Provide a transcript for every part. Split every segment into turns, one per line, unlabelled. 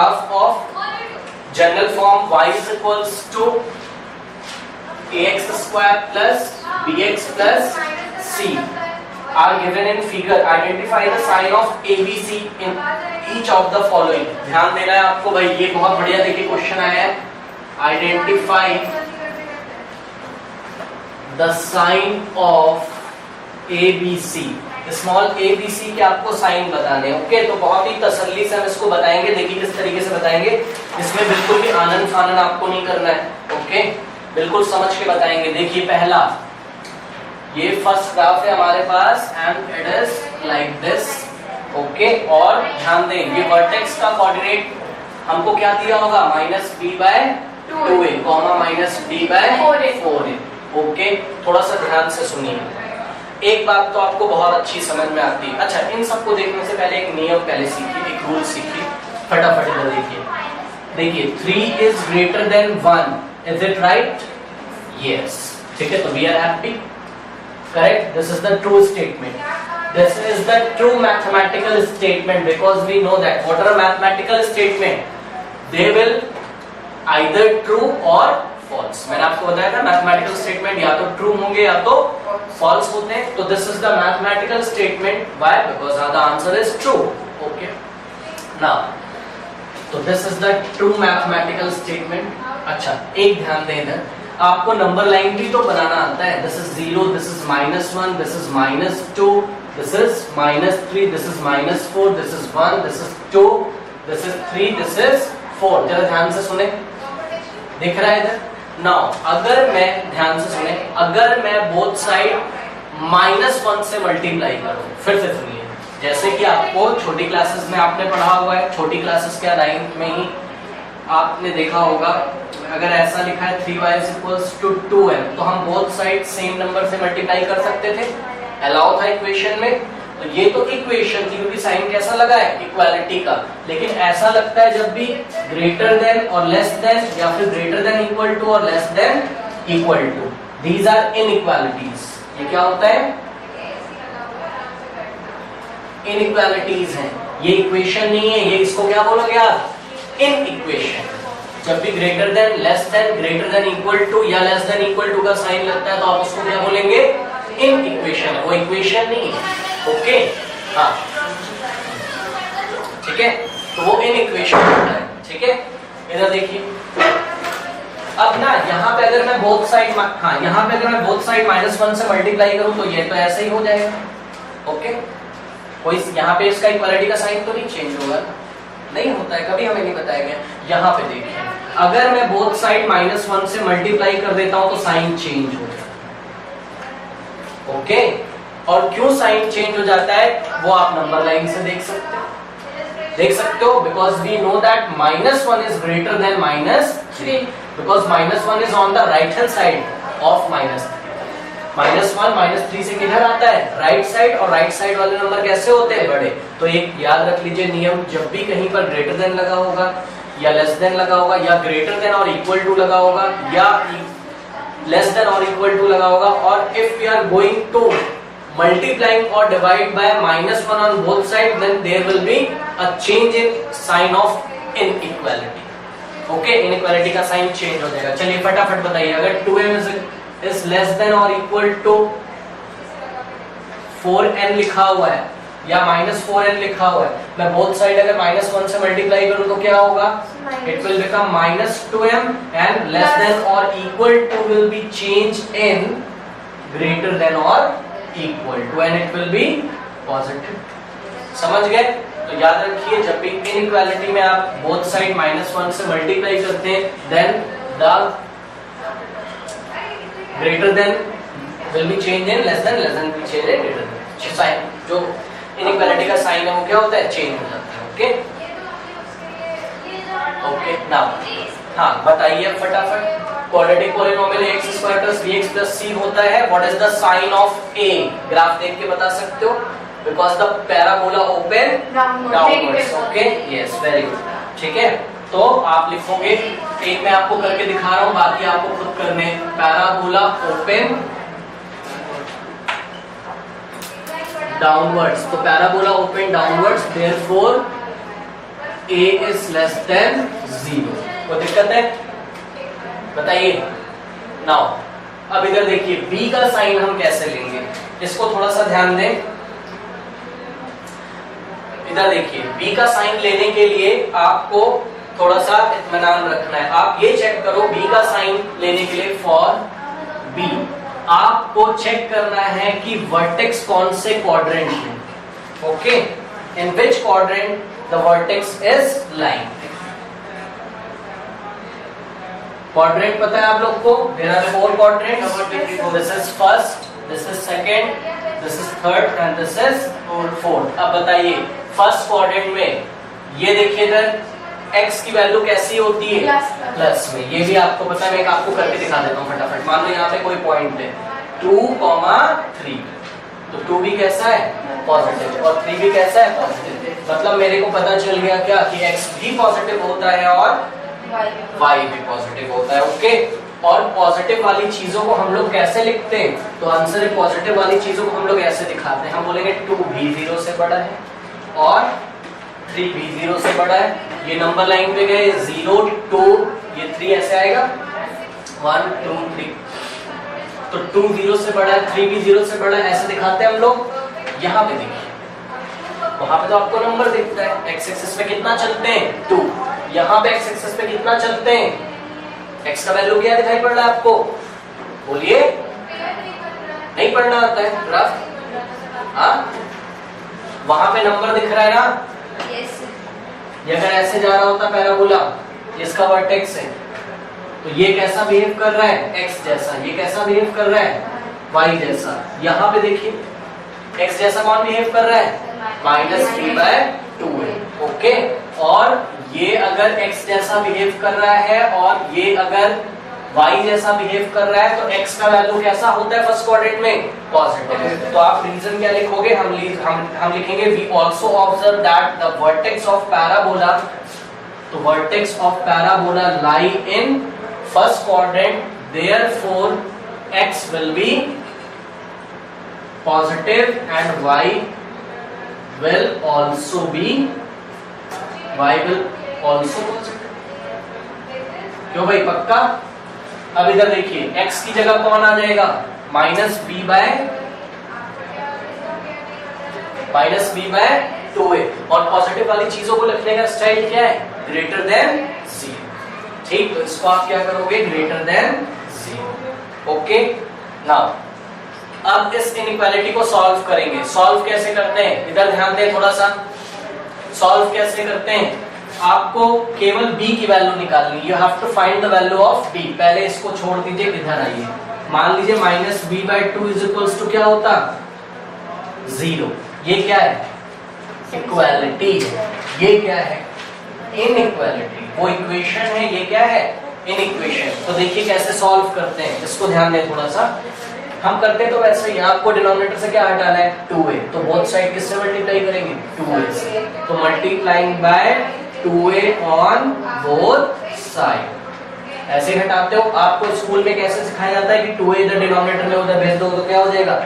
Half of general form y is equals to ax square plus bx plus c are given in figure. Identify the sign of ABC in each of the following. ध्यान देना है आपको भाई, ये बहुत बढ़िया देखिए question आया है. Identify the sign of ABC. Small ABC के आपको साइन बताने हैं. ओके, तो बहुत ही तसल्ली से हम इसको बताएंगे. देखिए किस तरीके से बताएंगे, इसमें बिल्कुल भी आनन फानन आपको नहीं करना है. ओके, बिल्कुल समझ के बताएंगे. देखिए पहला, ये फर्स्ट ग्राफ है हमारे पास and it is like this. Okay, और ध्यान दें ये वर्टेक्स का कोऑर्डिनेट हमको क्या दिया होगा, -b/2a कॉमा -d/4a. ओके, थोड़ा सा ध्यान से सुनिए. एक बात तो आपको बहुत अच्छी समझ में आती है. अच्छा, इन सबको देखने से पहले एक नियम पहले सीखिए, एक रूल सीखिए. फटाफट इधर देखिए. देखिए 3 is greater than 1. Is it right? Yes. ठीक है, तो we are happy. Correct. This is the true statement. This is the true mathematical statement because we know that what are mathematical statement? They will either true or false. मैंने आपको बताया था mathematical statement या तो true होंगे या तो false होते हैं. तो this is the mathematical statement. Why? Because the answer is true. Okay. Now, तो this is the true mathematical statement. अच्छा, एक ध्यान दें इधर, आपको नंबर लाइन भी तो बनाना आता है. This is 0, this is -1, this is -2. This is -3, this is -4, this is 1, this is 2, this is 3, this is 4. जरा ध्यान से सुने, दिख रहा है इधर. नाउ अगर मैं, ध्यान से सुने, अगर मैं बोथ साइड -1 से मल्टीप्लाई करूं, फिर से सुनिए, जैसे कि आपको छोटी क्लासेस में आपने पढ़ा हुआ है, छोटी क्लासेस क्या 9th में ही आपने देखा होगा, अगर ऐसा लिखा है 3y = 2m, तो हम बोथ साइड सेम नंबर से मल्टीप्लाई कर सकते थे. अलाउ था इक्वेशन में. तो ये तो इक्वेशन थी क्योंकि साइन कैसा लगा है, इक्वालिटी का. लेकिन ऐसा लगता है जब भी ग्रेटर देन और लेस देन या फिर ग्रेटर देन इक्वल टू और less than equal to, these are inequalities. ये क्या होता है, इनइक्वालिटीज हैं. ये इक्वेशन नहीं है, ये इसको क्या बोलोगे आप, इन इक्वेशन. जब भी greater than, less than, greater than equal to या लेस देन इक्वल टू का साइन लगता है तो आप उसको क्या बोलेंगे, इन इक्वेशन. वो इक्वेशन नहीं है. ओके, हाँ ठीक है, तो वो इन इक्वेशन होता है. ठीक है, इधर देखिए. अब ना यहाँ पे अगर मैं बोथ साइड, हाँ यहाँ पे अगर मैं बोथ साइड -1 से मल्टीप्लाई करूं तो ये तो ऐसे ही हो जाएगा. ओके, कोई यहाँ पे इसका इक्वालिटी का साइन तो नहीं चेंज होगा, नहीं होता है, कभी हमें नहीं बताया गया. यहाँ पे देखिए, अगर मैं बोथ साइड -1 से मल्टीप्लाई कर देता हूं तो साइन चेंज हो जाता है. ओके, और क्यों साइन चेंज हो जाता है वो आप नंबर लाइन से देख सकते हो. Because we know that -1 is greater than -3 because -1 is on the right hand side of -1. -3 से किधर आता है, राइट साइड. और राइट साइड वाले नंबर कैसे होते हैं, बड़े. तो एक याद रख लीजिए नियम, जब भी कहीं पर ग्रेटर देन लगा होगा या लेस देन लगा होगा या ग्रेटर देन और इक्वल टू लगा होगा या लेस देन और इक्वल टू लगा होगा, और if we are going to multiplying or divide by -1 on both sides, then there will be a change in sign of inequality. Okay, inequality का sign change हो जाएगा. चलिए फटाफट बताइए, अगर 2m is less than or equal to 4n लिखा हुआ है या -4n लिखा हुआ है, मैं बोथ साइड अगर -1 से मल्टीप्लाई करूं तो क्या होगा, it will become -2m and less than or equal to will be changed in greater than or equal to and it will be positive. समझ गए. तो याद रखिए, जब भी इनइक्वालिटी में आप बोथ साइड -1 से मल्टीप्लाई करते हैं, then the greater than will be changed in less than will be changed in greater than. Sign, जो इनइक्वालिटी का साइन है वो क्या होता है, चेंज हो जाता है. ओके ओके, नाउ हाँ बताइए फटाफट. Quadratic polynomial x² + bx + c होता है. What is the sign of a? Graph देख के बता सकते हो, because the parabola open downwards. Okay, yes, very good. ठीक है, तो आप लिखोगे, एक मैं आपको करके दिखा रहा हूं, बाकी आपको खुद करने. पैराबोला ओपन डाउनवर्ड्स, तो parabola open downwards, therefore a is less than 0। कोई दिक्कत है बताइए। नाउ अब इधर देखिए b का साइन हम कैसे लेंगे, इसको थोड़ा सा ध्यान दें। इधर देखिए b का साइन लेने के लिए आपको थोड़ा सा इत्मीनान रखना है। आप ये चेक करो b का साइन लेने के लिए फॉर b आपको चेक करना है कि वर्टेक्स कौन से क्वाड्रेंट में, okay, in which quadrant the vertex is lying. Quadrant पता है आप लोग को, there are 4 quadrants, this is first, this is second, this is third and this is fourth. अब बताइए फर्स्ट क्वाड्रेंट में ये देखिए इधर x की वैल्यू कैसी होती है, प्लस में। ये भी आपको पता है, मैं आपको करके दिखा देता हूँ फटाफट। मान लो यहाँ पे कोई पॉइंट है 2,3, तो 2 भी कैसा है पॉजिटिव और 3 भी कैसा है पॉजिटिव। मतलब मेरे को पता चल गया क्या कि x भी पॉजिटिव होता है और y भी पॉजिटिव होता है, ओके। और पॉजिटिव वाली चीजों को हम लोग कैसे लिखते हैं, तो आंसर है पॉजिटिव वाली चीजों को हम लोग ऐसे दिखाते हैं। हम बोलेंगे 2 भी 0 से बड़ा है और 3 भी 0 से बड़ा है। ये नंबर लाइन पे गए 0 2, ये 3 ऐसे आएगा 1 2 3, तो 2 0 से बड़ा है, 3 भी 0 से बड़ा है, ऐसे दिखाते हैं हम लोग। यहाँ पे देखिए वहां पे तो आपको नंबर दिखता है, x एक्सिस पे कितना चलते हैं 2, यहाँ पे x एक्सिस पे कितना चलते हैं, x का वैल्यू क्या दिखाई पड़ रहा है आपको, बोलिए। नहीं पढ़ना आता है ग्राफ, हाँ वहां पे नंबर दिख रहा है ना। ये अगर ऐसे जा रहा होता पैराबोला, इसका वर्टेक्स है, तो ये कैसा बिहेव कर रहा है x जैसा, ये कैसा बिहेव कर रहा है y जैसा। यहाँ पे देखिए x जैसा कौन बिहेव कर रहा है -b/2 है, ओके। और ये अगर x जैसा बिहेव कर रहा है और ये अगर y जैसा बिहेव कर रहा है, तो x का वैल्यू कैसा होता है फर्स्ट क्वाड्रेंट में पॉजिटिव। तो आप रीजन क्या लिखोगे, हम लिखेंगे we also observe that the vertex of parabola, तो vertex of parabola lie in first quadrant, therefore x will be positive and y will also positive। क्यों भाई पक्का। अब इधर देखिए x की जगह कौन आ जाएगा -b/2a, और पॉजिटिव वाली चीजों को लिखने का स्टाइल क्या है, ग्रेटर देन 0, ठीक। तो इसको आप क्या करोगे, ग्रेटर देन 0, ओके। नाउ अब इस इनइक्वालिटी को सॉल्व करेंगे। सॉल्व कैसे करते हैं, इधर ध्यान दें थोड़ा सा। सॉल्व कैसे करते हैं, आपको केवल b की वैल्यू निकालनी, you have to find the value of b। पहले इसको छोड़ दीजिए, इधर आइए। मान लीजिए -b/2 इज इक्वल्स टू क्या होता 0। ये क्या है, इक्वालिटी है। ये क्या है, इनइक्वालिटी। वो इक्वेशन है, ये क्या है, इनइक्वेशन। तो देखिए कैसे सॉल्व करते हैं, इसको ध्यान दें थोड़ा सा। हम करते तो वैसे ही, आपको डिनोमिनेटर से क्या हटाना है 2a, तो बोथ साइड किससे मल्टीप्लाई करेंगे 2a से, तो multiplying by 2a on both side. ऐसे घटाते हो। आपको स्कूल में कैसे सिखाया जाता है कि 2a इधर डिनोमिनेटर में उधर भेज दो तो क्या हो जाएगा,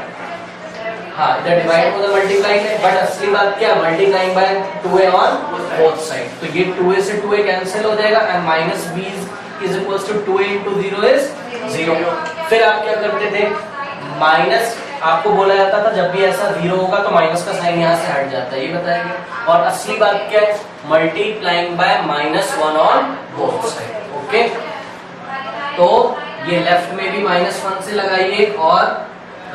हाँ इधर डिवाइड उधर मल्टीप्लाई करें। बट असली बात क्या, multiplying by 2a on both side, तो ये 2a से 2a कैंसिल हो जाएगा and -b is equals to 2a into 0 is 0। फिर आप क्या करते थे, माइनस, आपको बोला जाता था जब भी ऐसा 0 होगा तो माइनस का साइन यहाँ से हट जाता है, ये बताएंगे। और असली बात क्या है, multiplying by -1 on both side, okay. तो ये लेफ्ट में भी -1 से लगाइए और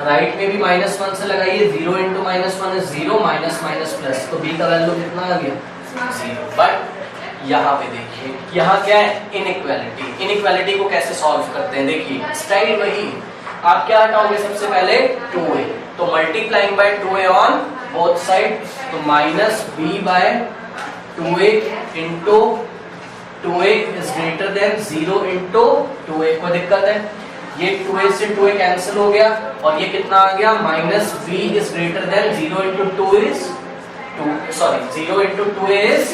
राइट में भी -1 से लगाइए। 0 into -1 is 0, minus minus plus, तो b का वैल्यू कितना आ गया 0। बट यहाँ पे देखिए, यहाँ क्या है, इनइक्वालिटी। इनइक्वालिटी को कैसे सॉल्व करते हैं, देखिए स्टाइल वही। आप क्या हटाओगे, सबसे पहले 2a, तो multiplying by 2a on both side, तो -b/2a into 2a is greater than 0 into 2a। कोई दिक्कत है, ये 2a से 2a कैंसिल हो गया और ये कितना आ गया, -b is greater than 0 into 2 is 2, sorry 0 into 2a is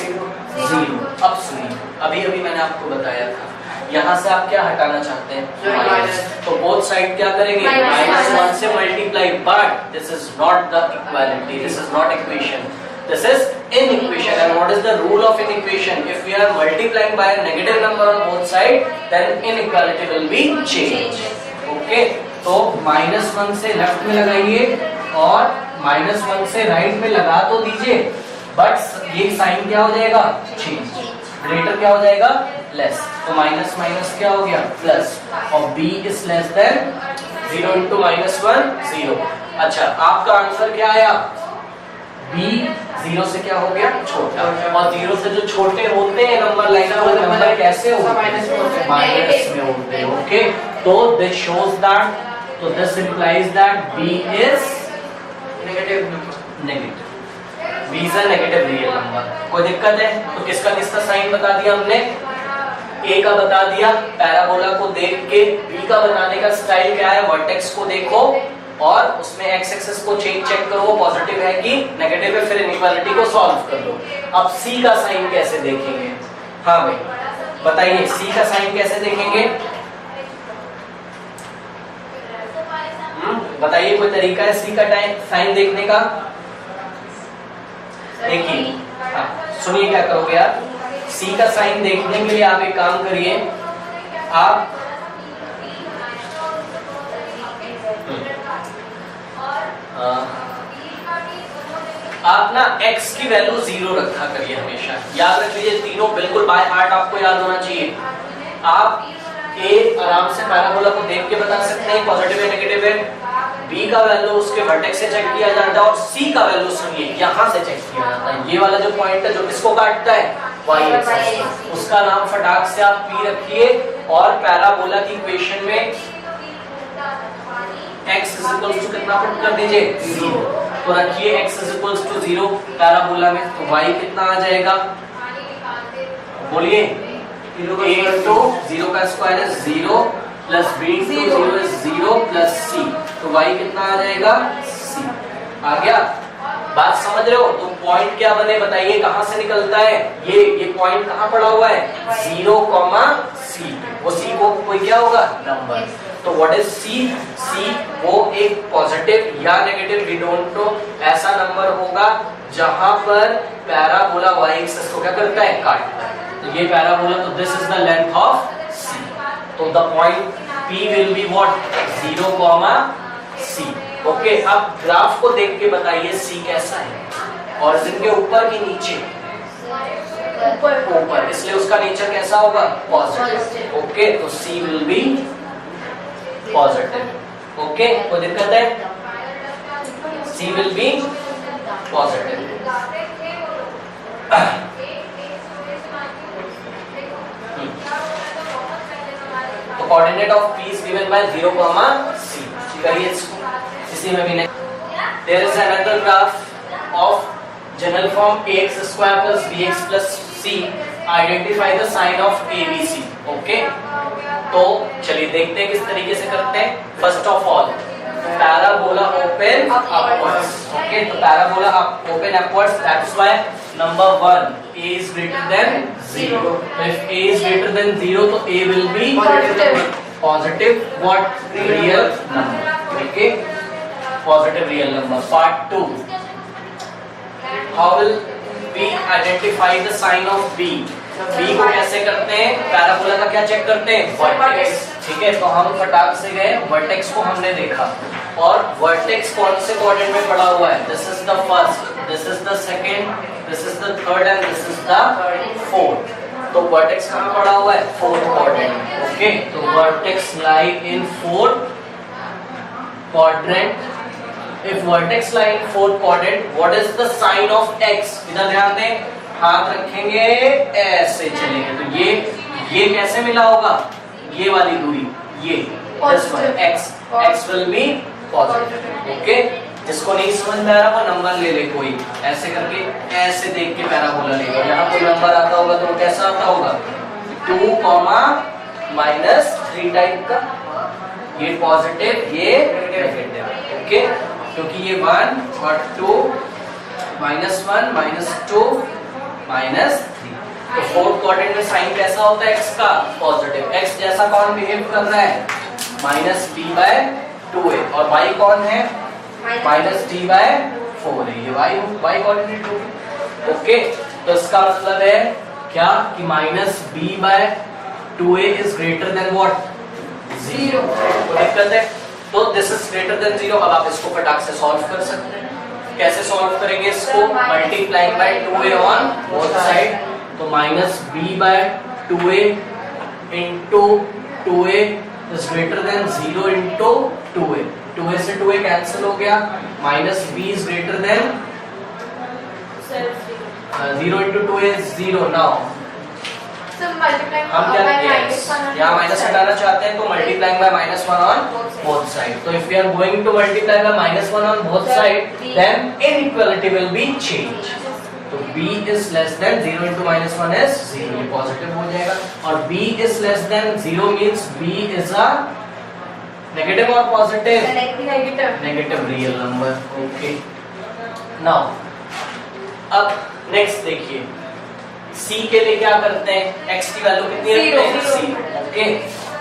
0। अब सुनिए, अभी मैंने आपको बताया था, यहाँ से आप क्या हटाना चाहते हैं माइनस, तो बोथ साइड क्या करेंगे -1 से multiply. But this is not the equality, this is not equation. This is in equation. And what is the rule of in equation? If we are multiplying by a negative number on both side, then inequality will be changed. Okay? तो -1 से left में लगाइए और -1 से right में लगा तो दीजिए, बट ये साइन क्या हो जाएगा? चेंज। ग्रेटर क्या हो जाएगा? लेस। तो माइनस माइनस क्या हो गया? प्लस। और b is less than 0 into -1 0। अच्छा, आपका आंसर क्या आया? b 0 से क्या हो गया? छोटा। और 0 से जो छोटे होते हैं नंबर लाइन वो नंबर कैसे होते हैं? माइनस में होते हैं। ओके, तो दिस शोज दैट, तो this implies that b is negative number. Negative, b is a negative real number. कोई दिक्कत है? तो किसका किसका साइन बता दिया हमने? a का बता दिया पैराबोला को देख के। b का बनाने का स्टाइल क्या है? वर्टेक्स को देखो और उसमें x एक्सिस को चेक करो, पॉजिटिव है कि नेगेटिव है, फिर इनइक्वालिटी को सॉल्व कर लो। अब c का साइन कैसे देखेंगे? हाँ भाई बताइए, c का साइन कैसे देखेंगे? बताइए, कोई तरीका है c का साइन देखने का? देखिए, सुनिए क्या करोगे आप। c का साइन देखने के लिए आप एक काम करिए, आप ना x की वैल्यू 0 रखा करिए हमेशा। याद रख लीजिए, तीनों बिल्कुल बाय हार्ट आपको याद होना चाहिए। आप a आराम से पैराबोला को देख के बता सकते हैं पॉजिटिव है नेगेटिव है, b का वैल्यू उसके वर्टेक्स से चेक किया जाता है, और c का वैल्यू सुनिए यहाँ से चेक किया जाता है। ये वाला जो पॉइंट है जो किसको काटता है? y axis. उसका नाम फटाक से आप p रखिए और पैराबोला की इक्वेशन में x कितना पुट कर दीजिए? 0। तो रखिए x = 0 पैराबोला में, तो y कितना आ जाएगा? बोलिए, a into 0 का स्क्वायर है 0 plus b into 0 is 0 plus c, तो y कितना आ जाएगा? c। आ गया? बात समझ रहे हो? तो पॉइंट क्या बने बताइए, कहां से निकलता है? ये पॉइंट कहां पड़ा हुआ है? 0, c। वो c को कोई क्या होगा? नंबर। तो व्हाट इज c? c वो एक पॉजिटिव या नेगेटिव, वी डोंट नो, ऐसा नंबर होगा जहां पर पैराबोला y एक्सिस को क्या करता है? काटता है। तो ये पैराबोला, तो this is the length of c। तो the point p will be what? 0, c। Okay, अब ग्राफ को देख के बताइए c कैसा है? ऑरिजिन के ऊपर कि नीचे? ऊपर, इसलिए उसका नेचर कैसा होगा? पॉजिटिव। ओके, तो c will be positive. Okay, कोई दिक्कत है? c will be positive. तो coordinate of p is given by 0, c। करिए इसको, इसी में भी नहीं। There is another graph of general form ax square plus bx plus c. Identify the sign of ABC. Okay? तो चलिए देखते हैं किस तरीके से करते हैं। First of all parabola open upwards. Okay, तो parabola open upwards, that's why number 1 a is greater than 0. If a is greater than 0 तो a will be positive what? Real number. Okay, positive real number. Part 2, how will we identify the sign of b? b को कैसे करते हैं? Parabola का क्या check करते हैं? Vertex. ठीक है, तो हम फटाक से गए, वर्टेक्स को हमने देखा, और वर्टेक्स कौन से क्वाड्रेंट में पड़ा हुआ है? This is the first, this is the second, this is the third and this is the fourth. तो वर्टेक्स कहाँ पड़ा हुआ है? फोर्थ क्वाड्रेंट में। ओके, तो vertex lie in fourth quadrant. If vertex lie in fourth quadrant, what is the sign of x? इधर ध्यान दें, हाथ रखेंगे ऐसे चलेंगे, तो ये कैसे मिला होगा? ये वाली दूरी, ये this one x will be positive. Okay, जिसको नहीं समझ में आ रहा वो नंबर ले ले, कोई ऐसे करके ऐसे देख के पैराबोला ले लो। यहाँ कोई नंबर आता होगा तो कैसा आता होगा? 2, -3 टाइप का, ये पॉजिटिव ये नेगेटिव। ओके, क्योंकि ये 1 और 2, -1 -2 -3। तो फोर्थ क्वाड्रेंट में साइन कैसा होता है x का? पॉजिटिव। x जैसा कौन बिहेव कर रहा है? -b/2a, और y कौन है? -d/4। 4a, ये y कोऑर्डिनेट हो गया। ओके, तो इसका मतलब है क्या कि minus b by 2a is greater than what 0। कोई दिक्कत है? तो दिस इज ग्रेटर देन 0। अब आप इसको फटाक से सॉल्व कर सकते हैं। कैसे सॉल्व करेंगे इसको? Multiplying by 2a on both side, तो minus b by 2a into 2a is greater than 0 into 2a, 2a से 2a कैंसिल हो गया, minus b is greater than 0 into 2a is 0। Now हम क्या यहाँ माइनस हटाना चाहते हैं, तो multiplying by -1 on both side. तो if we are going to multiply by -1 on both side, then inequality will B change. तो b is less than 0 into -1 is 0, ये पॉजिटिव हो जाएगा। और b इज लेस देन 0 मींस b is a negative और positive? Negative real number. Okay, now अब next देखिए, c के लिए क्या करते हैं? x की वैल्यू कितनी रखते हैं? c। ओके,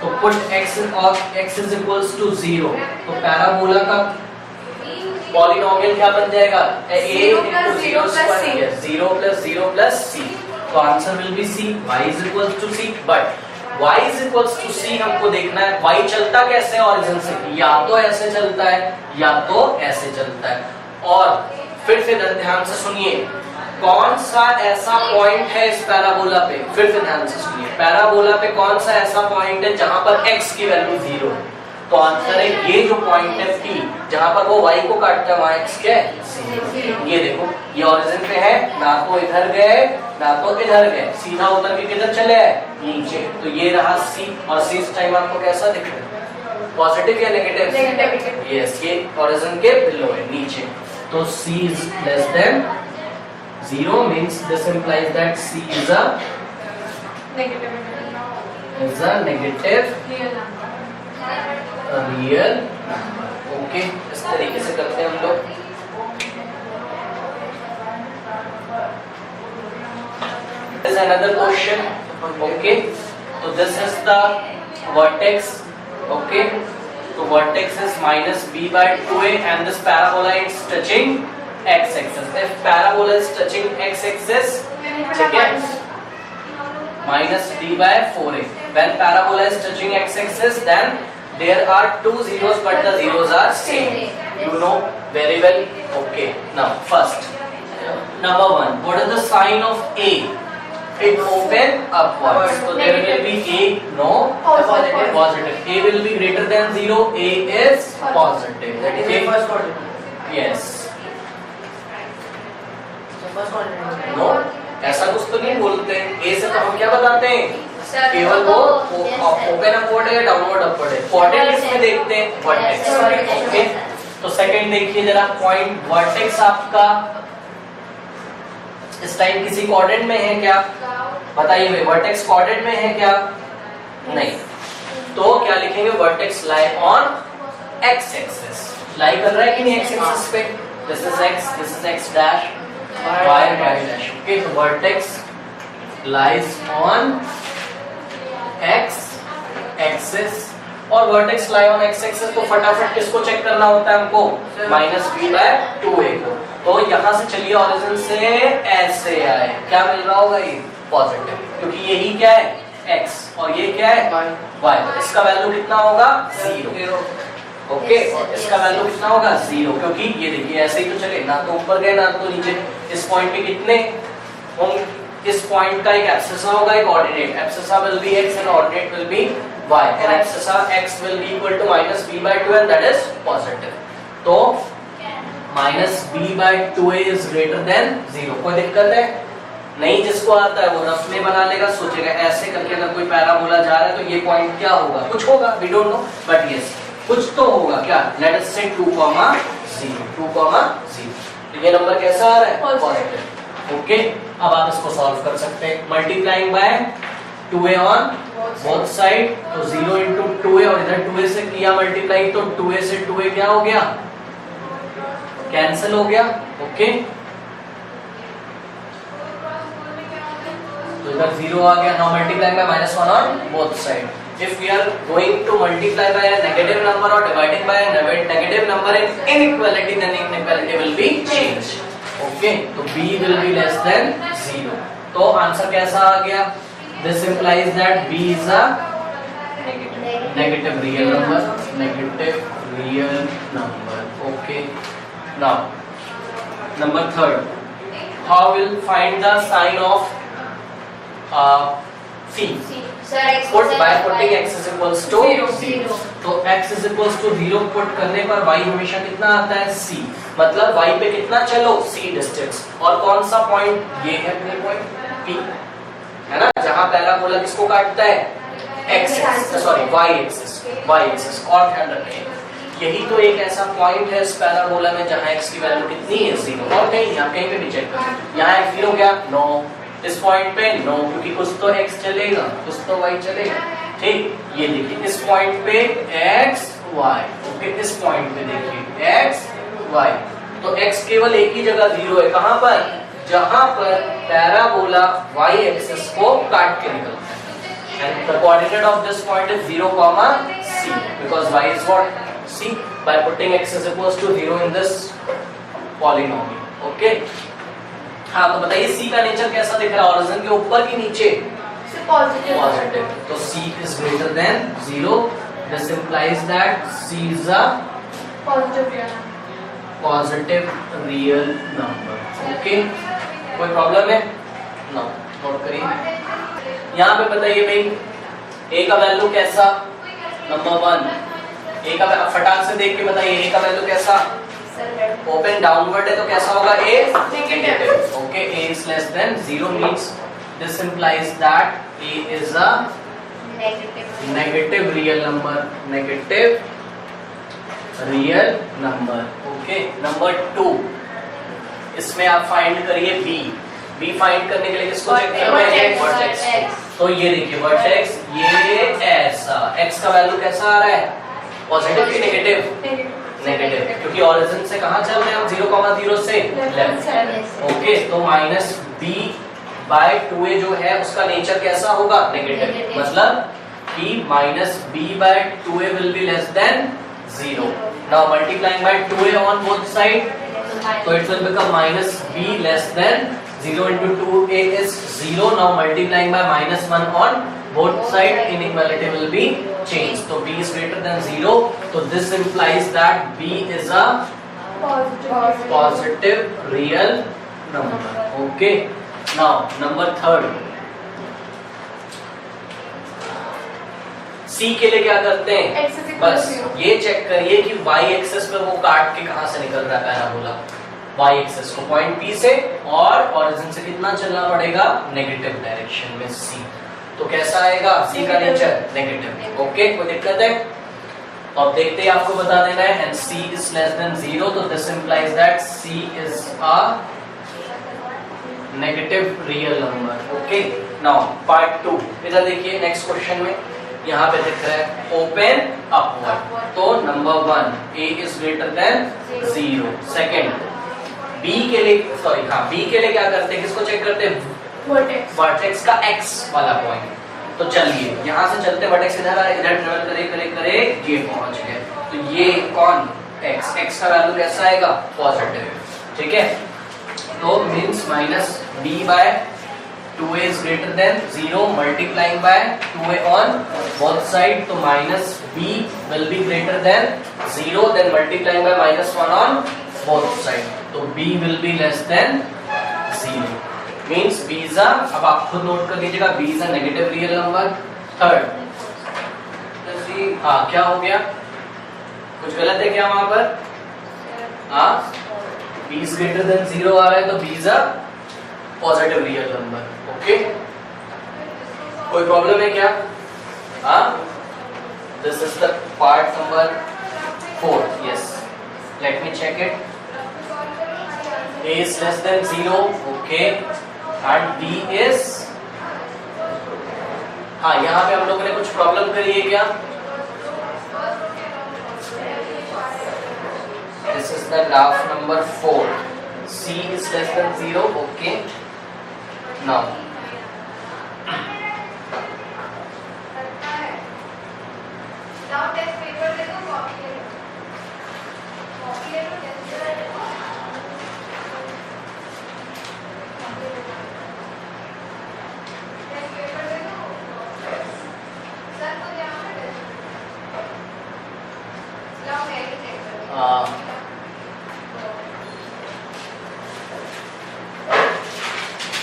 तो पुट x और x इज इक्वल्स टू 0, तो पैराबोला का पॉलिनोमियल क्या बन जाएगा? a into 0 square, 0 plus 0 plus c। तो answer will be c, y is equals to c। But y is equals to c हमको देखना है y चलता कैसे है ओरिजिन से, या तो ऐसे चलता है या तो ऐसे चलता है। और फिर से ध्यान से सुनिए, कौन सा ऐसा पॉइंट है इस पैराबोला पे? फिर से ध्यान से सुनिए, पैराबोला पे कौन सा ऐसा पॉइंट है जहां पर x की वैल्यू 0 है? तो आंसर है ये जो पॉइंट है P, जहां पर वो y को काटता है, वहां x क्या है? 0। ये देखो, ये ओरिजिन पे है, ना तो इधर गए ना तो इधर गए, सीधा उतर के किधर चले आए? नीचे। तो ये रहा C, और C इस टाइम आपको कैसा दिख रहा है? पॉजिटिव या नेगेटिव? नेगेटिव। यस, ये ओरिजिन के बिलो है, नीचे। तो C is less than 0 means this implies that c is a negative real number। Okay, इस तरीके से करते हैं हम लोग। This is another question। Okay, तो this is the vertex। Okay, तो vertex is minus b by 2a and this parabola is touching x-axis। If parabola is touching x-axis, ठीक है, minus d by 4a। When parabola is touching x-axis, then there are two zeros, but the zeros are same. You know very well. Okay. Now, first, number 1. What is the sign of A? It open upwards. So there will be A, no, positive. A will be greater than 0. A is positive. That is A first quadrant. Yes. No, ऐसा कुछ तो नहीं बोलते। ए से तो हम क्या बताते हैं? केवल वो ओपन अपवर्ड है या डाउनवर्ड अपवर्ड है। क्वाड्रेंट इसमें देखते हैं, वर्टेक्स। ओके, तो सेकंड देखिए जरा, पॉइंट वर्टेक्स आपका इस टाइम किसी क्वाड्रेंट में है क्या? बताइए, वर्टेक्स क्वाड्रेंट में है क्या? नहीं। तो क्या लिखेंगे? Vertex lie on x axis. Lie कर रहा है कि नहीं एक्स एक्सिस पे? This is x dash, y dash। Okay, so vertex lies on x axis, और vertex lie on x axis तो फटाफट किसको चेक करना होता है हमको? माइनस b by 2a को। तो यहाँ से चलिए ओरिजिन से ऐसे आए, क्या मिल रहा होगा? ये पॉजिटिव, क्योंकि यही क्या है? x, और ये क्या है? y। इसका वैल्यू कितना होगा? 0। ओके, इसका वैल्यू कितना होगा? 0, क्योंकि ये देखिए ऐसे ही तो चले, ना तो ऊपर गए ना तो नीचे। इस पॉइंट पे कितने होंगे? इस पॉइंट का एक एब्सिसा होगा, एक ordinate. Abscissa will be x and ordinate will be y, and abscissa x will be equal to minus b by 2 and that is positive. तो minus b by 2a is greater than 0। कोई दिक्कत है? नहीं। जिसको आता है वो rough में बना लेगा, सोचेगा ऐसे करके अगर कोई पैराबोला जा रहा है तो ये पॉइंट क्या होगा? कुछ होगा, we don't know, but yes कुछ तो होगा। क्या? लेट अस से 2, 0, 2, 0। तो ये नंबर कैसा आ रहा है? पॉजिटिव। ओके, अब आप इसको सॉल्व कर सकते हैं। Multiplying by 2a on both side, तो 0 इंटू 2a, और इधर 2a से किया मल्टीप्लाई, तो 2a से 2a क्या हो गया? कैंसिल हो गया। ओके, तो इधर 0 आ गया। Now multiplying by -1 on both side, if we are going to multiply by a negative number or dividing by a negative number in inequality, then inequality will be changed. Okay, तो b will be less than 0. तो answer कैसा आ गया? This implies that b is a negative real number. Negative real number. Okay. Now, number 3rd. How will find the sign of c? Put by putting x is equals to 0. तो x is equals to 0 put करने पर y हमेशा कितना आता है? c. मतलब y पे कितना चलो? c distance. और कौन सा पॉइंट? ये है अपने पॉइंट p, है ना, जहां पहला बोला किसको काटता है? x, sorry y axis. और ध्यान रखें यही तो एक ऐसा पॉइंट है इस पैराबोला में जहां x की वैल्यू कितनी है? 0. और कहीं यहाँ कहीं पे भी चेक करें. यहाँ x 0 क्या? नो. इस पॉइंट पे नो, क्योंकि कुछ तो x चलेगा कुछ तो y चलेगा. ठीक, ये देखिए इस पॉइंट पे x y. ओके, इस पॉइंट पे देखिए x y. तो x केवल एक ही जगह 0 है. कहां पर? जहां पर पैराबोला y एक्सिस को काट के निकलता है. And the coordinate of this point is 0, c, because y is what? c. By putting x is equals to 0 in this polynomial. Okay. हाँ, तो बताइए c का नेचर कैसा दिख रहा है? ऑरिजिन के ऊपर कि नीचे? पॉजिटिव. तो c is greater than 0. This implies that c is a positive real number. Okay. कोई प्रॉब्लम है? नो. नोट करिए. यहाँ पे बताइए भाई a का वैल्यू कैसा? नंबर 1. a का फटाक से देख के बताइए a का वैल्यू कैसा? ओपन डाउनवर्ड है तो कैसा होगा? a negative. Okay, a is less than 0 means this implies that a is a negative real number. Negative real number. Okay, number 2. इसमें आप फाइंड करिए b. b फाइंड करने के लिए किसको चेक करना है? वर्टेक्स. तो ये देखिए वर्टेक्स, ये ऐसा x का वैल्यू कैसा आ रहा है? पॉजिटिव कि नेगेटिव? नेगेटिव, क्योंकि ओरिजिन से कहां चल रहे हैं हम? 0,0 से लेफ्ट. ओके, तो माइनस b बाय 2a जो है उसका नेचर कैसा होगा? नेगेटिव. मतलब कि minus b by 2a will be less than 0. Now multiplying by 2a on both side, तो it will become minus b less than 0 into 2a is 0. Now multiplying by minus 1 on both side, inequality will be changed. So b is greater than 0. So this implies that b is a positive real number. Okay. Now number 3rd. c के लिए क्या करते हैं? बस ये check करिए कि y axis पे वो काट के कहां से निकल रहा है पैराबोला. y एक्सिस को पॉइंट P से, और ओरिजिन से कितना चलना पड़ेगा? नेगेटिव डायरेक्शन में c. तो कैसा आएगा c का नेचर? नेगेटिव. ओके, कोई दिक्कत है? तो अब देखते हैं, आपको बता देना है. And c is less than 0. तो this implies that c is a negative real number. Okay, now part 2. इधर देखिए नेक्स्ट क्वेश्चन में यहाँ पे दिख रहा है ओपन अपवर्ड. तो number 1 a is greater than 0. Second b के लिए, सॉरी हाँ, b के लिए क्या करते हैं? किसको चेक करते हैं? वर्टेक्स का x वाला पॉइंट. तो चलिए यहाँ से चलते, वर्टेक्स इधर ट्रेवल करे ये पहुंच गए. तो ये कौन? x का वैल्यू कैसा आएगा? पॉजिटिव. ठीक है, तो means minus b by 2a is greater than 0 multiplying by 2a on both side. तो minus b will be greater than 0, then multiplying by minus 1 on both side. तो b will be less than 0. Means b is a, अब आप खुद note कर लीजिएगा, b is a negative real number. Third, हाँ क्या हो गया? कुछ गलत है क्या वहां पर? हाँ, b is greater than 0 आ रहा है, तो b is a positive real number. Okay, कोई प्रॉब्लम है क्या? हाँ, this is the part number 4. Yes, let me check it. a is less than 0. Okay, and b is, हाँ यहाँ पे हम लोगों ने कुछ प्रॉब्लम करी है क्या? This is the graph number 4. c is less than 0. Okay, now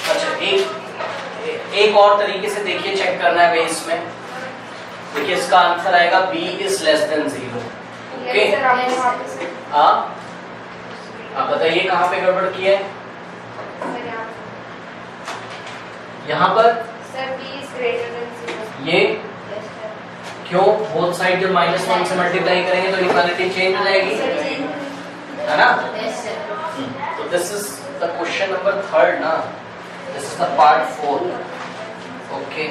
अच्छा, एक और तरीके से देखिए, चेक करना है बेस में। देखिए इसका आंसर आएगा b is less than 0। Okay, आप बताइए कहाँ पे गड़बड़ की है? यहाँ पर ये क्यों? बोथ साइड जब -1 से मल्टीप्लाई करेंगे तो इक्वालिटी चेंज हो जाएगी, है ना? तो this is the question number 3 ना, this is the part 4। Okay,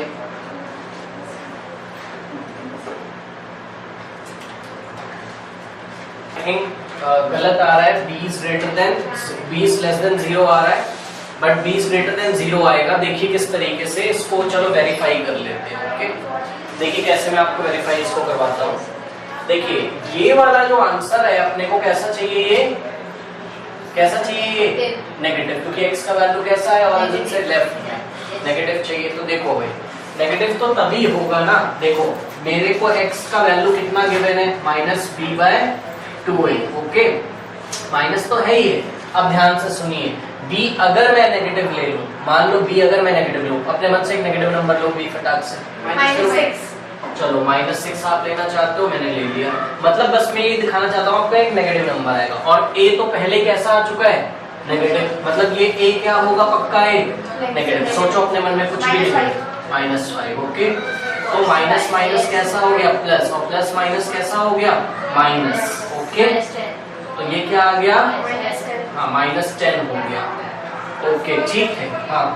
गलत आ रहा है, b is greater then, b is less than 0 आ रहा है, but b is greater than 0 आएगा। देखिए किस तरीके से इसको, चलो वेरीफाई कर लेते हैं। ओके, देखिए कैसे मैं आपको वेरीफाई इसको करवाता हूँ। देखिए ये वाला जो आंसर है अपने को कैसा चाहिए, ये कैसा चाहिए, ये नेगेटिव, क्योंकि x का वैल्यू कैसा है, ऑरिजिन से लेफ्ट में, नेगेटिव चाहिए। तो देखो भाई, नेगेटिव तो तभी होगा ना, देखो मेरे को x का वैल्यू कितना गिवन है, -b/2a। ओके, माइनस तो है ही है। अब ध्यान से सुनिए, b अगर मैं नेगेटिव ले लूं, मान लो b अगर मैं नेगेटिव लूं, अपने मन से एक नेगेटिव नंबर लो b फटाक से,
-6।
चलो -6 आप लेना चाहते हो, मैंने ले लिया। मतलब बस मैं ये दिखाना चाहता हूँ आपको एक नेगेटिव नंबर आएगा, और a तो पहले कैसा आ चुका है, नेगेटिव, मतलब ये a क्या होगा, पक्का है नेगेटिव। सोचो अपने मन में कुछ भी, -5। ओके, तो माइनस माइनस कैसा हो गया, प्लस, और प्लस माइनस कैसा हो गया, माइनस। ओके, तो ये क्या आ गया, हाँ -10 हो गया। ओके, ठीक है, हाँ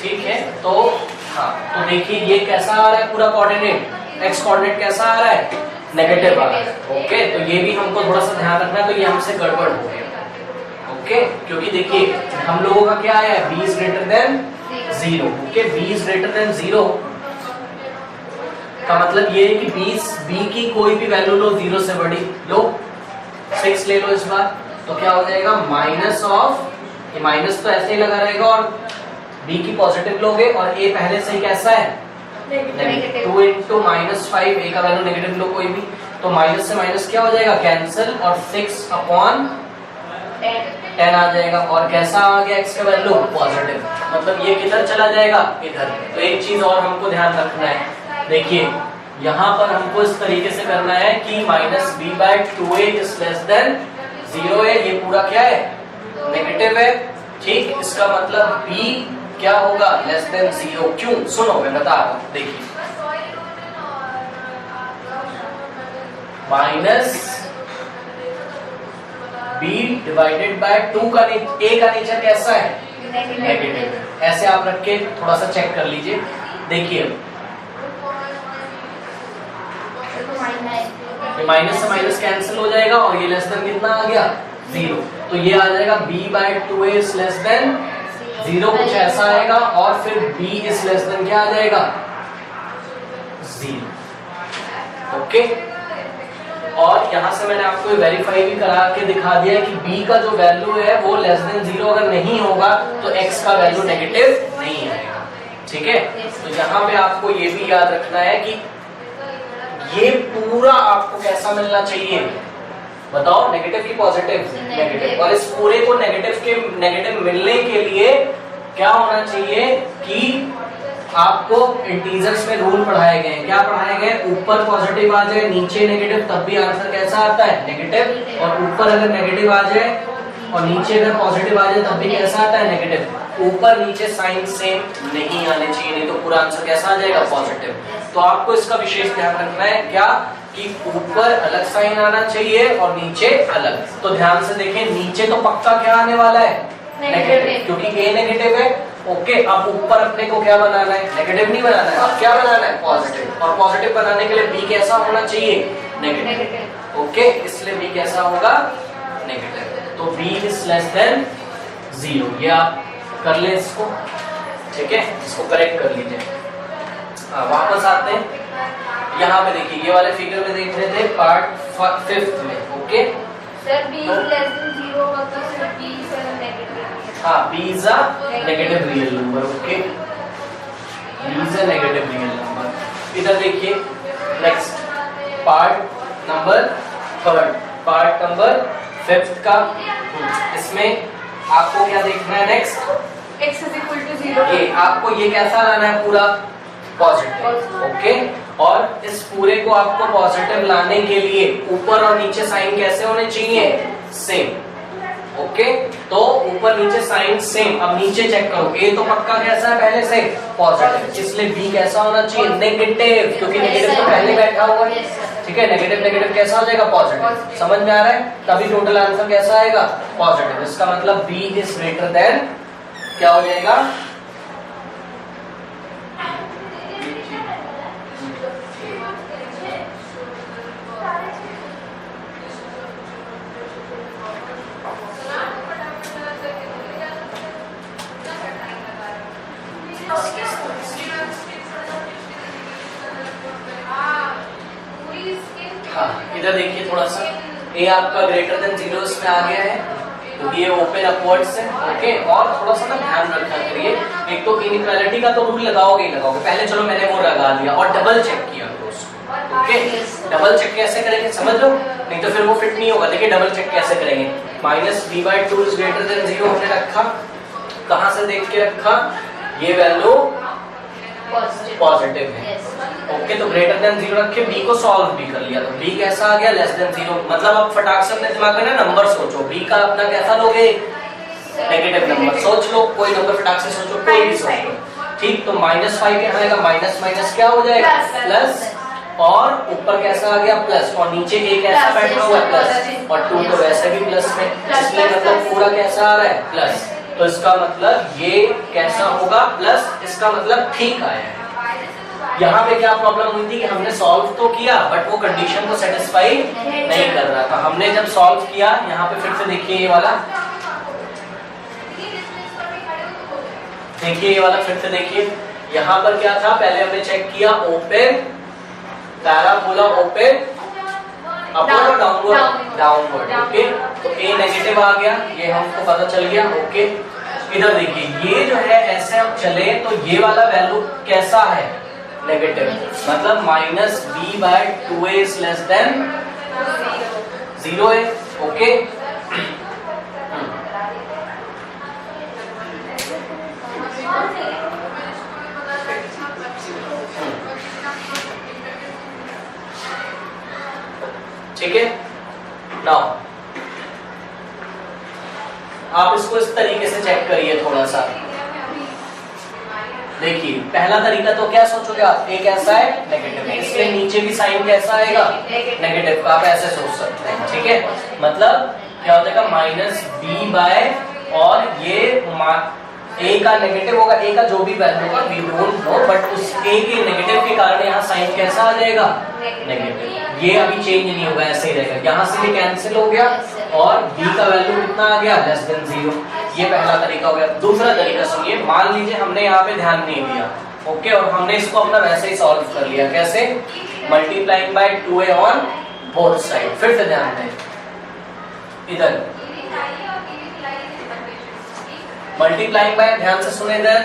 ठीक है। तो हाँ, तो देखिए ये कैसा आ रहा है, पूरा कोऑर्डिनेट, एक्स कोऑर्डिनेट कैसा आ रहा है, नेगेटिव आ रहा है। ओके, तो ये भी हमको थोड़ा सा ध्यान रखना है, तो ये हमसे गड़बड़ हो गया। ओके, क्योंकि देखिए हम लोगों का क्या है, b is greater than 0। Okay, b is greater than 0 का मतलब ये है कि b की कोई भी वैल्यू लो 0 से बड़ी, लो 6 ले लो इस बार, तो क्या हो जाएगा, माइनस ऑफ, ये माइनस तो ऐसे ही लगा रहेगा, और b की पॉजिटिव लोगे, और a पहले से ही कैसा है, नेगेटिव। 2 into -5, a का वैल्यू नेगेटिव लो कोई भी, तो माइनस से माइनस क्या हो जाएगा, कैंसिल, और 6/10 आ जाएगा, और कैसा आ गया x का वैल्यू, पॉजिटिव। मतलब ये किधर चला जाएगा, इधर। तो एक चीज और हमको ध्यान रखना है, देखिए यहाँ पर हमको इस तरीके से करना है कि -b/2a इज लेस देन 0 है, ये पूरा क्या है, नेगेटिव है। ठीक, इसका मतलब b क्या होगा, लेस देन 0। क्यों, सुनो मैं बता रहा हूँ, देखिए -b/2 का a का नेचर कैसा है, नेगेटिव। ऐसे आप रख के थोड़ा सा चेक कर लीजिए। देखिए ये माइनस से माइनस कैंसिल हो जाएगा, और ये लेस देन कितना आ गया, 0। तो ये आ जाएगा b/2a इज लेस देन 0, कुछ ऐसा आएगा, और फिर b इज लेस देन क्या आ जाएगा, 0। ओके, और यहाँ से मैंने आपको वेरीफाई भी करा के दिखा दिया कि b का जो वैल्यू है वो लेस देन 0 अगर नहीं होगा तो x का वैल्यू नेगेटिव नहीं आएगा। ठीक है, तो यहाँ पे आपको ये भी याद रखना है कि ये पूरा आपको कैसा मिलना चाहिए, बताओ, नेगेटिव की पॉजिटिव, नेगेटिव। और इस पूरे को नेगेटिव मिलने के लिए क्या होना चाहिए कि आपको इंटीजर्स में रूल पढ़ाए गए हैं। क्या पढ़ाए गए, ऊपर पॉजिटिव आ जाए नीचे नेगेटिव तब भी आंसर कैसा आता है, नेगेटिव, और ऊपर अगर नेगेटिव आ जाए और नीचे अगर पॉजिटिव आ जाए तब भी कैसा आता है, नेगेटिव। ऊपर नीचे साइन सेम नहीं आने चाहिए, नहीं तो पूरा आंसर कैसा आ जाएगा, पॉजिटिव। तो आपको इसका विशेष ध्यान रखना है, क्या कि ऊपर अलग साइन आना चाहिए और नीचे अलग। तो ध्यान से देखें, नीचे तो पक्का क्या आने वाला है, नेगेटिव, क्योंकि a नेगेटिव है। ओके, अब ऊपर अपने को क्या बनाना है, नेगेटिव नहीं बनाना है, अब क्या बनाना है, पॉजिटिव। और पॉजिटिव बनाने के लिए b कैसा होना चाहिए, नेगेटिव। ओके, इसलिए b कैसा होगा, नेगेटिव। तो b इज लेस देन 0, ये आप कर ले इसको। ठीक है, इसको करेक्ट कर लीजिए। वापस आते हैं यहाँ पे, देखिए ये वाले फिगर में देख रहे थे पार्ट 5 में। Okay
sir, b is less than 0 होगा तो सर b इज नेगेटिव।
हाँ, b is a negative real number. Okay, b is a negative real number. इधर देखिए next part number third part number fifth का। इसमें आपको क्या देखना है next,
x is equal to 0।
ये आपको ये कैसा लाना है पूरा पॉजिटिव, ओके। और इस पूरे को आपको पॉजिटिव लाने के लिए ऊपर और नीचे साइन कैसे होने चाहिए, सेम, ओके। तो ऊपर नीचे साइन सेम। अब नीचे चेक करो, ए तो पक्का कैसा है पहले से पॉजिटिव, इसलिए बी कैसा होना चाहिए नेगेटिव, क्योंकि नेगेटिव तो पहले बैठा हुआ है, ठीक है। नेगेटिव नेगेटिव कैसा हो जाएगा पॉजिटिव, समझ में आ रहा है। तभी टोटल आंसर कैसा आएगा पॉजिटिव। इसका मतलब बी इज ग्रेटर देन क्या हो जाएगा, इधर देखिए थोड़ा सा, ए आपका ग्रेटर देन 0 इसमें आ गया है, तो ये ओपन अपवर्ड्स है, ओके। और थोड़ा सा ना ध्यान रखा करिए, एक तो इनइक्वालिटी का तो रूल लगाओगे ही लगाओगे, पहले चलो मैंने वो लगा दिया और डबल चेक किया उसको, ओके। डबल चेक कैसे करेंगे समझ लो, नहीं तो फिर वो फिट नहीं होगा। देखिए डबल चेक कैसे करेंगे, -b/2 इज ग्रेटर देन 0 हमने रखा, कहां से देख के रखा, ये वैल्यू पॉजिटिव है, ओके। तो ग्रेटर देन 0 रख के b को सॉल्व भी कर लिया, तो b कैसा आ गया लेस देन 0। मतलब अब फटाक से अपने दिमाग में ना नंबर सोचो, b का अपना कैसा लोगे नेगेटिव नंबर, सोच लो कोई नंबर फटाक से सोचो, कोई भी सोच लो, ठीक। तो -5 यहाँ आएगा, माइनस माइनस क्या हो जाएगा प्लस, और ऊपर कैसा आ गया प्लस, और नीचे a कैसा बैठा हुआ है प्लस, और 2 तो वैसे भी प्लस में, इसलिए मतलब पूरा कैसा आ रहा है प्लस। तो इसका मतलब ये कैसा होगा प्लस, इसका मतलब ठीक आया है। यहाँ पे क्या प्रॉब्लम हुई थी कि हमने सॉल्व तो किया बट वो कंडीशन को सेटिस्फाई नहीं कर रहा था। हमने जब सॉल्व किया, यहाँ पे फिर से देखिए ये वाला, देखिए ये वाला फिर से देखिए, यहाँ पर क्या था, पहले हमने चेक किया ओपन पैराबोला ओपन अपवर्ड और डाउनवर्ड, डाउनवर्ड, ओके। तो ए नेगेटिव आ गया, ये हमको पता चल गया, ओके। इधर देखिए ये जो है ऐसे हम चले तो ये वाला वैल्यू कैसा है नेगेटिव, मतलब -b/2a इज लेस देन 0 है, ओके। ठीक है, नाउ आप इसको इस तरीके से चेक करिए थोड़ा सा। देखिए पहला तरीका तो क्या सोचोगे आप, ए कैसा है नेगेटिव, इसलिए नीचे भी साइन कैसा आएगा नेगेटिव का, आप ऐसे सोच सकते हैं, ठीक है। मतलब क्या हो जाएगा -b/, और ये ए का नेगेटिव होगा, ए का जो भी वैल्यू होगा वी डोंट नो, बट उस ए के नेगेटिव के कारण यहाँ साइन कैसा आ जाएगा नेगेटिव। ये अभी चेंज नहीं होगा, ऐसे ही रहेगा, यहाँ से भी कैंसिल हो गया, और b का वैल्यू कितना आ गया लेस देन 0। ये पहला तरीका हो गया। दूसरा तरीका सुनिए, मान लीजिए हमने यहाँ पे ध्यान नहीं दिया, ओके, और हमने इसको अपना वैसे ही सॉल्व कर लिया, कैसे, multiplying by 2a on both side. फिर से ध्यान दें, इधर मल्टीप्लाइंग बाय, ध्यान से सुने इधर,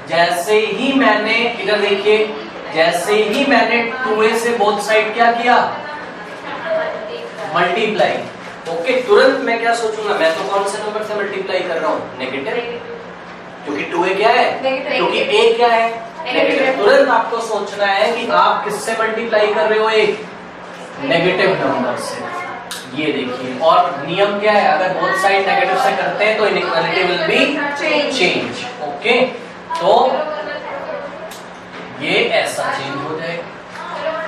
जैसे ही मैंने इधर देखिए, जैसे ही मैंने 2a से बोथ साइड क्या किया मल्टीप्लाई, ओके, तुरंत मैं क्या सोचूंगा, मैं तो कौन से नंबर से मल्टीप्लाई कर रहा हूँ नेगेटिव, क्योंकि 2a क्या है, क्योंकि a क्या है नेगेटिव। तुरंत आपको सोचना है कि आप किससे मल्टीप्लाई कर रहे हो, एक नेगेटिव नंबर से। ये देखिए, और नियम क्या है, अगर बोथ साइड नेगेटिव से करते हैं तो inequality will B change, okay. तो ये ऐसा चेंज हो जाएगा,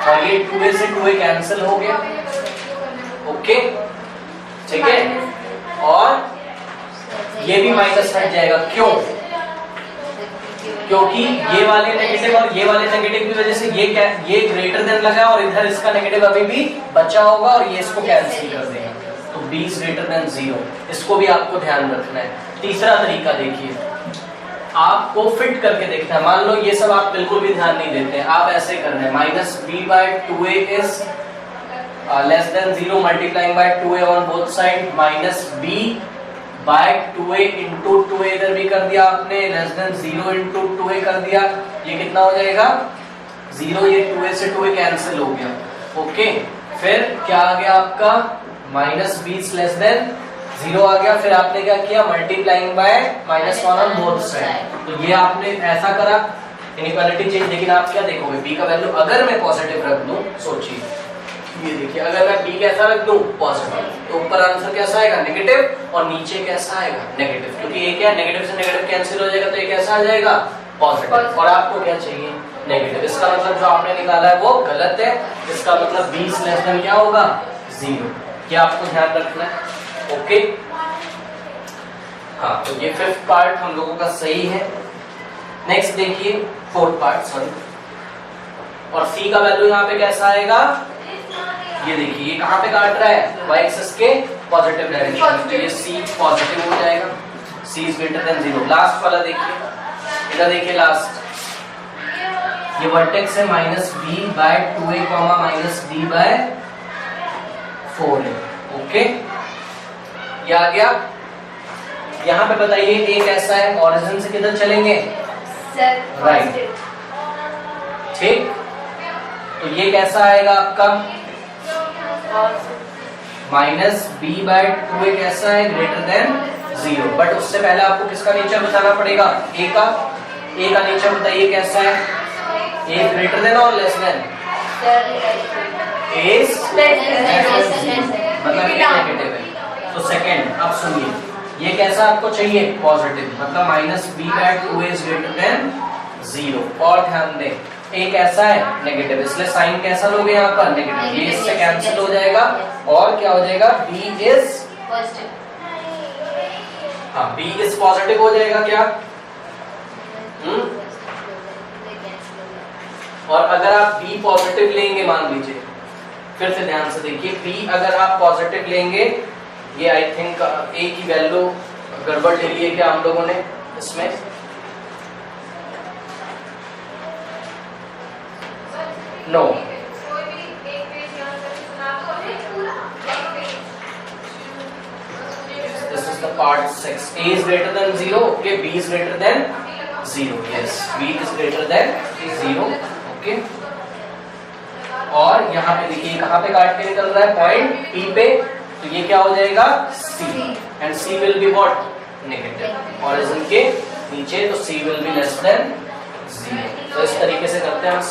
और ये 2a से 2a कैंसिल हो गया, ओके, ठीक है। और ये भी माइनस हट जाएगा, क्यों, क्योंकि ये वाले नेगेटिव और ये वाले नेगेटिव की वजह से ये ग्रेटर देन लगा, और इधर इसका नेगेटिव अभी भी बचा होगा, और ये इसको कैंसिल कर देगा, तो b इज ग्रेटर देन 0। इसको भी आपको ध्यान रखना है। तीसरा तरीका देखिए, आपको फिट करके देखना है। मान लो ये सब आप बिल्कुल भी ध्यान नहीं देते, आप ऐसे करना है, -b/2a is less than 0 multiplying by 2a on both side, -b/2a into 2a इधर भी कर दिया आपने, लेस देन 0 इंटू 2a कर दिया, ये कितना हो जाएगा 0, ये 2a से 2a कैंसिल हो गया, ओके। फिर क्या आ गया आपका माइनस 20 लेस देन 0 आ गया। फिर आपने क्या किया, multiplying by -1 on both side. तो ये आपने ऐसा करा, इनइक्वालिटी चेंज। लेकिन आप क्या देखोगे, b का वैल्यू अगर मैं पॉजिटिव रख दूं, सोचिए ये देखिए, अगर मैं b कैसा रख दूं पॉजिटिव, तो ऊपर आंसर कैसा आएगा नेगेटिव, और नीचे कैसा आएगा नेगेटिव, क्योंकि ये क्या नेगेटिव से नेगेटिव कैंसिल हो जाएगा, तो ये कैसा आ जाएगा पॉजिटिव। और आपको क्या चाहिए नेगेटिव। इसका मतलब जो आपने निकाला है वो गलत है। इसका मतलब 20 लेस देन क्या होगा 0। क्या आपको ध्यान रखना है, ओके। हाँ, तो ये 5th पार्ट हम लोगों का सही है। नेक्स्ट देखिए 4th पार्ट, सॉरी। और c का वैल्यू यहाँ पे कैसा आएगा, ये देखिए ये कहाँ पे काट रहा है, y एक्सिस के पॉजिटिव डायरेक्शन में, तो ये c पॉजिटिव हो जाएगा, c is greater than 0। Last वाला देखिए, इधर देखिए लास्ट, ये वर्टेक्स है -b/2a, -d/4a, ओके। ये आ गया। यहाँ पे बताइए a कैसा है, ओरिजिन से किधर चलेंगे, राइट, ठीक। तो ये कैसा आएगा आपका -b/2a कैसा है, ग्रेटर देन 0। बट उससे पहले आपको किसका नेचर बताना पड़ेगा, a का नेचर बताइए कैसा है, a ग्रेटर देन और लेस देन, a मतलब a नेगेटिव है। तो सेकंड, अब सुनिए, ये कैसा आपको चाहिए पॉजिटिव, मतलब -b/2a इज ग्रेटर देन 0। और ध्यान दें a कैसा है नेगेटिव, इसलिए साइन कैसा लोगे यहाँ पर नेगेटिव, ये इससे कैंसिल हो जाएगा, और क्या हो जाएगा b इज पॉजिटिव, हाँ b इज पॉजिटिव हो जाएगा क्या। और अगर आप b पॉजिटिव लेंगे, मान लीजिए, फिर से ध्यान से देखिए, b अगर आप पॉजिटिव लेंगे, ये आई थिंक a की वैल्यू गड़बड़ ले ली है क्या हम लोगों ने इसमें, no, this is the part 6, a is greater than 0, okay, b is greater than 0, yes, b is greater than 0, okay। और यहाँ पे देखिए कहाँ पे काट के निकल रहा है, पॉइंट p पे, तो ये क्या हो जाएगा c, and c will be what, negative, origin के नीचे, तो c will be less than 0। तो इस तरीके से करते हैं हम